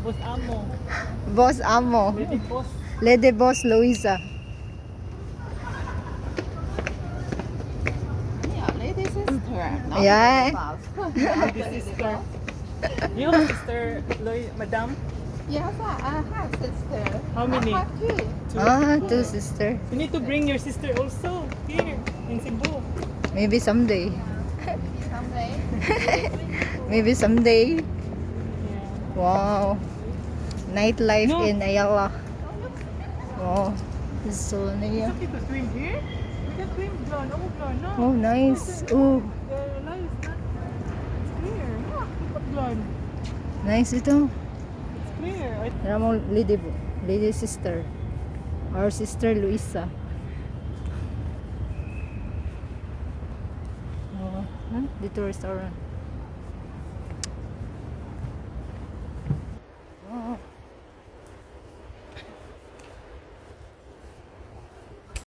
Boss Amo. Boss Amo. Lady Boss. Lady Boss Luisa. Yeah, lady sister. Not Yeah. lady boss. Lady sister. You have a sister, Madam? Yes, I have sister. How many? I have two. Ah, two sister. You need to bring your sister also here in Cebu. Maybe someday. Someday. Maybe someday. Yeah. Wow. Nightlife No. in Ayala. Wow. This is so nice. It's okay to swim here. We can swim down. No. Oh, nice. Oh, The line is not. It's clear. Yeah, look at line. nice ito. It's clear. Tara mo, lady sister. Our sister Luisa. Oh, huh? Dito restaurant.